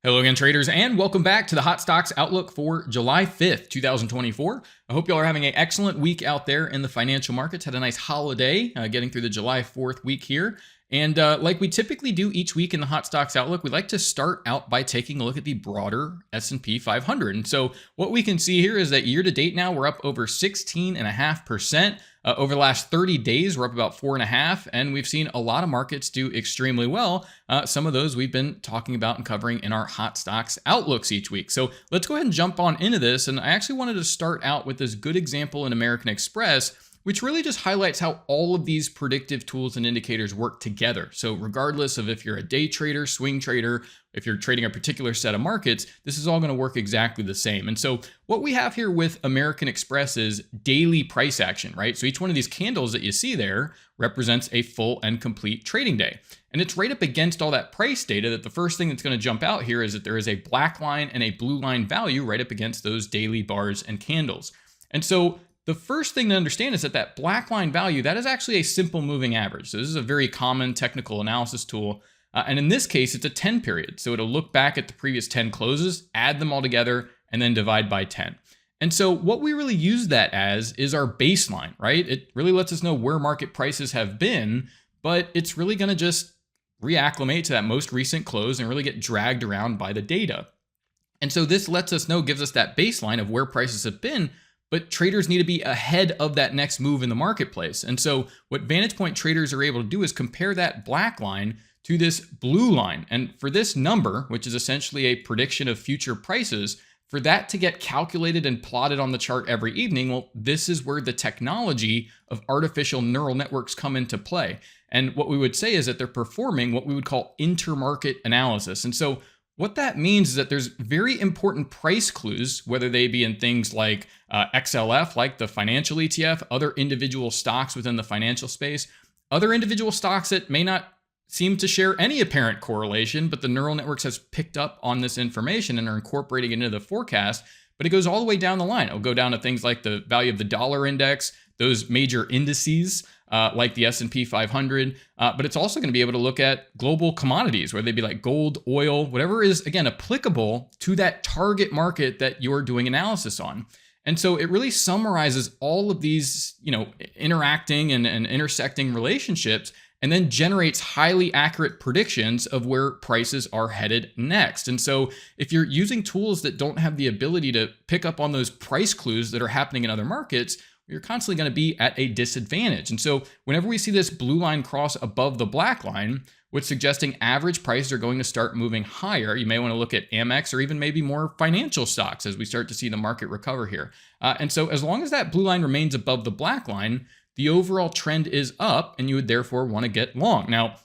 Hello again, traders, and welcome back to the Hot Stocks Outlook for July 5th, 2024. I hope y'all are having an excellent week out there in the financial markets. Had a nice holiday getting through the July 4th week here. And like we typically do each week in the Hot Stocks Outlook, we like to start out by taking a look at the broader S&P 500. And so what we can see here is that year to date now, we're up over 16.5%. Over the last 30 days, we're up about 4.5%, and we've seen a lot of markets do extremely well. Some of those we've been talking about and covering in our Hot Stocks Outlooks each week. So let's go ahead and jump on into this. And I actually wanted to start out with this good example in American Express, which really just highlights how all of these predictive tools and indicators work together. So regardless of if you're a day trader, swing trader, if you're trading a particular set of markets, this is all going to work exactly the same. And so what we have here with American Express is daily price action, right? So each one of these candles that you see there represents a full and complete trading day. And it's right up against all that price data that the first thing that's going to jump out here is that there is a black line and a blue line value right up against those daily bars and candles. And so the first thing to understand is that that black line value, that is actually a simple moving average. So this is a very common technical analysis tool. And in this case, it's a 10 period. So it'll look back at the previous 10 closes, add them all together, and then divide by 10. And so what we really use that as is our baseline, right? It really lets us know where market prices have been, but it's really going to just reacclimate to that most recent close and really get dragged around by the data. And so this lets us know, gives us that baseline of where prices have been, but traders need to be ahead of that next move in the marketplace. And so what VantagePoint traders are able to do is compare that black line to this blue line. And for this number, which is essentially a prediction of future prices, for that to get calculated and plotted on the chart every evening, well, this is where the technology of artificial neural networks come into play. And what we would say is that they're performing what we would call intermarket analysis. And so what that means is that there's very important price clues, whether they be in things like XLF, like the financial ETF, other individual stocks within the financial space, other individual stocks that may not seem to share any apparent correlation, but the neural networks has picked up on this information and are incorporating it into the forecast. But it goes all the way down the line. It'll go down to things like the value of the dollar index, those major indices like the S&P 500. But it's also going to be able to look at global commodities, where they'd be like gold, oil, whatever is, again, applicable to that target market that you're doing analysis on. And so it really summarizes all of these, interacting and intersecting relationships, and then generates highly accurate predictions of where prices are headed next. And so if you're using tools that don't have the ability to pick up on those price clues that are happening in other markets, you're constantly going to be at a disadvantage. And so whenever we see this blue line cross above the black line, what's suggesting average prices are going to start moving higher, you may want to look at Amex or even maybe more financial stocks as we start to see the market recover here. And so as long as that blue line remains above the black line, the overall trend is up, and you would therefore want to get long. Now,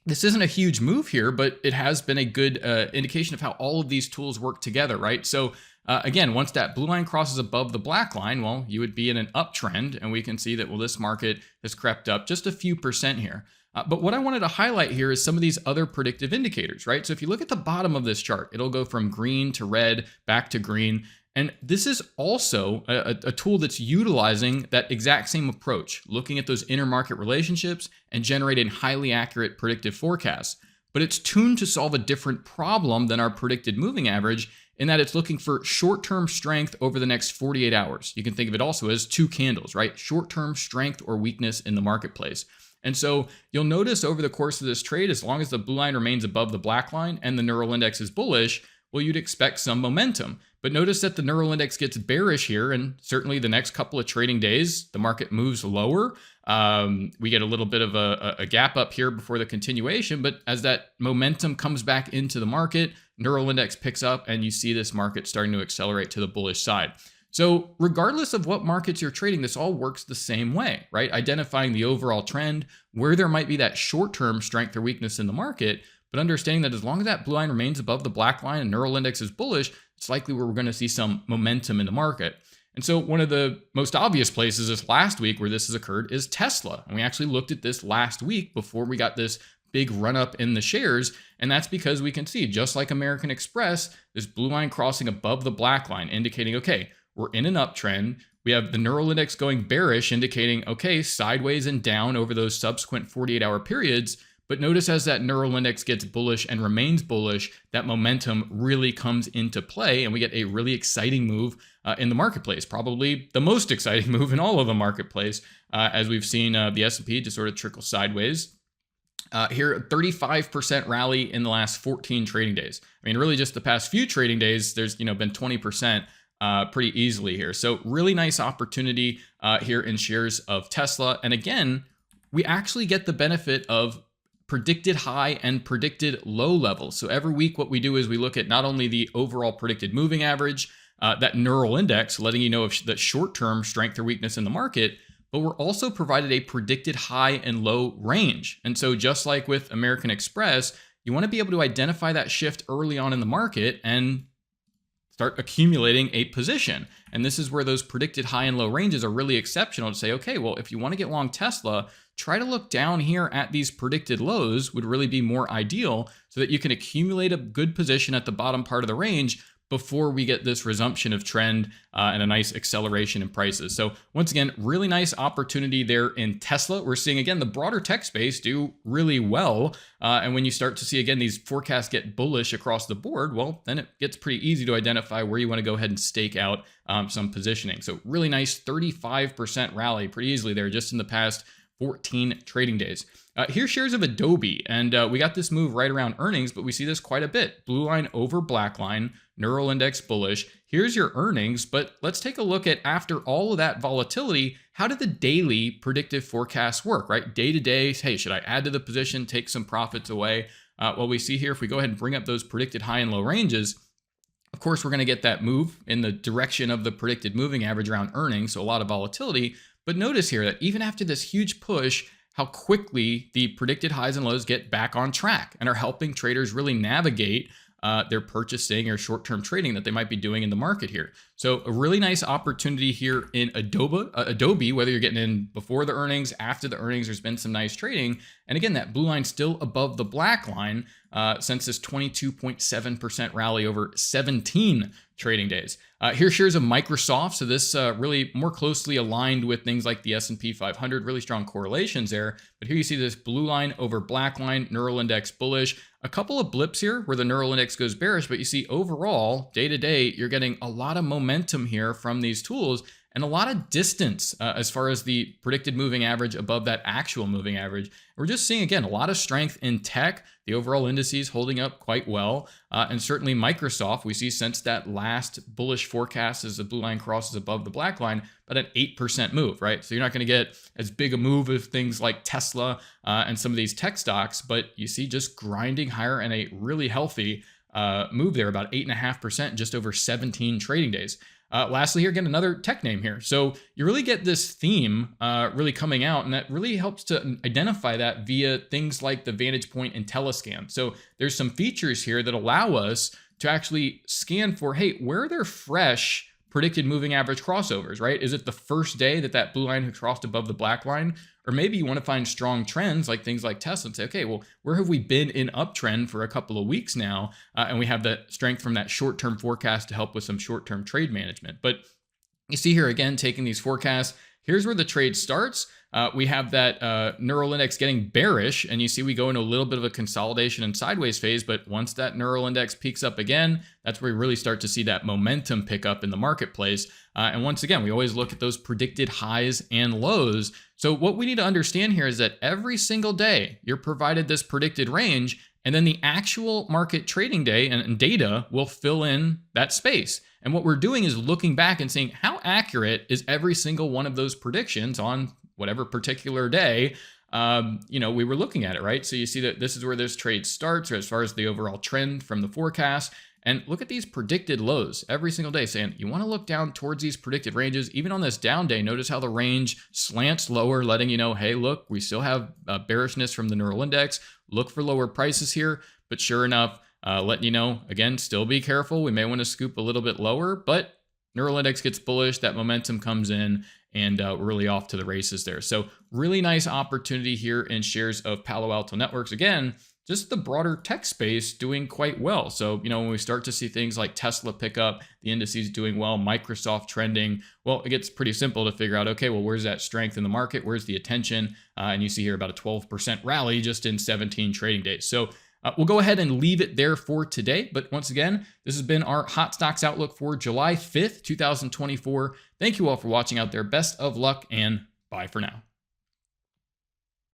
this isn't a huge move here, but it has been a good indication of how all of these tools work together, right? So again, once that blue line crosses above the black line, well, you would be in an uptrend, and we can see that, well, this market has crept up just a few percent here. But what I wanted to highlight here is some of these other predictive indicators, right? So if you look at the bottom of this chart, it'll go from green to red, back to green. And this is also a tool that's utilizing that exact same approach, looking at those intermarket relationships and generating highly accurate predictive forecasts. But it's tuned to solve a different problem than our predicted moving average, in that it's looking for short-term strength over the next 48 hours. You can think of it also as two candles, right? Short-term strength or weakness in the marketplace. And so you'll notice over the course of this trade, as long as the blue line remains above the black line and the neural index is bullish, well, you'd expect some momentum. But notice that the neural index gets bearish here, and certainly the next couple of trading days, the market moves lower. We get a little bit of a gap up here before the continuation, but as that momentum comes back into the market, neural index picks up, and you see this market starting to accelerate to the bullish side. So regardless of what markets you're trading, this all works the same way, right? Identifying the overall trend, where there might be that short-term strength or weakness in the market, but understanding that as long as that blue line remains above the black line and neural index is bullish, it's likely where we're going to see some momentum in the market. And so one of the most obvious places this last week where this has occurred is Tesla. And we actually looked at this last week before we got this big run up in the shares. And that's because we can see, just like American Express, this blue line crossing above the black line, indicating, okay, we're in an uptrend. We have the neural index going bearish, indicating, okay, sideways and down over those subsequent 48-hour periods. But notice as that neural index gets bullish and remains bullish, that momentum really comes into play and we get a really exciting move in the marketplace, probably the most exciting move in all of the marketplace, as we've seen the S&P just sort of trickle sideways. Here, 35% rally in the last 14 trading days. I mean, really just the past few trading days, there's been 20% pretty easily here. So really nice opportunity here in shares of Tesla. And again, we actually get the benefit of predicted high and predicted low levels. So every week what we do is we look at not only the overall predicted moving average, that neural index, letting you know if the short-term strength or weakness in the market, but we're also provided a predicted high and low range. And so just like with American Express, you want to be able to identify that shift early on in the market and start accumulating a position. And this is where those predicted high and low ranges are really exceptional to say, okay, well, if you want to get long Tesla, try to look down here at these predicted lows would really be more ideal so that you can accumulate a good position at the bottom part of the range before we get this resumption of trend and a nice acceleration in prices. So once again, really nice opportunity there in Tesla. We're seeing, again, the broader tech space do really well. And when you start to see, again, these forecasts get bullish across the board, well, then it gets pretty easy to identify where you want to go ahead and stake out some positioning. So really nice 35% rally pretty easily there just in the past 14 trading days. Here's shares of Adobe, and we got this move right around earnings, but we see this quite a bit. Blue line over black line, neural index bullish. Here's your earnings, but let's take a look at, after all of that volatility, how did the daily predictive forecasts work, right? Day to day, hey, should I add to the position, take some profits away? Well, we see here, if we go ahead and bring up those predicted high and low ranges, of course, we're going to get that move in the direction of the predicted moving average around earnings, so a lot of volatility. But notice here that even after this huge push, how quickly the predicted highs and lows get back on track and are helping traders really navigate their purchasing or short-term trading that they might be doing in the market here. So a really nice opportunity here in Adobe, whether you're getting in before the earnings, after the earnings, there's been some nice trading. And again, that blue line still above the black line since this 22.7% rally over 17 trading days. Here's shares of Microsoft. So this really more closely aligned with things like the S&P 500, really strong correlations there. But here you see this blue line over black line, neural index bullish. A couple of blips here where the neural index goes bearish, but you see overall, day to day, you're getting a lot of momentum here from these tools and a lot of distance as far as the predicted moving average above that actual moving average. We're just seeing, again, a lot of strength in tech. The overall indices holding up quite well. And certainly Microsoft, we see since that last bullish forecast as the blue line crosses above the black line, but an 8% move, right? So you're not going to get as big a move as things like Tesla and some of these tech stocks, but you see just grinding higher and a really healthy move there, about 8.5%, just over 17 trading days. Lastly, here, again, another tech name here. So you really get this theme really coming out, and that really helps to identify that via things like the VantagePoint IntelliScan. So there's some features here that allow us to actually scan for, hey, where are there fresh predicted moving average crossovers, right? Is it the first day that that blue line has crossed above the black line? Or maybe you want to find strong trends like things like Tesla and say, okay, well, where have we been in uptrend for a couple of weeks now? And we have the strength from that short-term forecast to help with some short-term trade management. But you see here, again, taking these forecasts, here's where the trade starts. We have that neural index getting bearish, and you see we go into a little bit of a consolidation and sideways phase, but once that neural index peaks up again, that's where we really start to see that momentum pick up in the marketplace. And once again, we always look at those predicted highs and lows. So what we need to understand here is that every single day you're provided this predicted range, and then the actual market trading day and data will fill in that space. And what we're doing is looking back and saying, how accurate is every single one of those predictions on whatever particular day, we were looking at it, right? So you see that this is where this trade starts, or as far as the overall trend from the forecast. And look at these predicted lows every single day, saying you want to look down towards these predicted ranges. Even on this down day, notice how the range slants lower, letting you know, hey, look, we still have bearishness from the neural index. Look for lower prices here. But sure enough, letting you know, again, still be careful. We may want to scoop a little bit lower, but neural index gets bullish, that momentum comes in, and we're really off to the races there. So really nice opportunity here in shares of Palo Alto Networks. Again, just the broader tech space doing quite well. So, when we start to see things like Tesla pick up, the indices doing well, Microsoft trending, well, it gets pretty simple to figure out, okay, well, where's that strength in the market? Where's the attention? And you see here about a 12% rally just in 17 trading days. So we'll go ahead and leave it there for today. But once again, this has been our Hot Stocks Outlook for July 5th, 2024. Thank you all for watching out there. Best of luck and bye for now.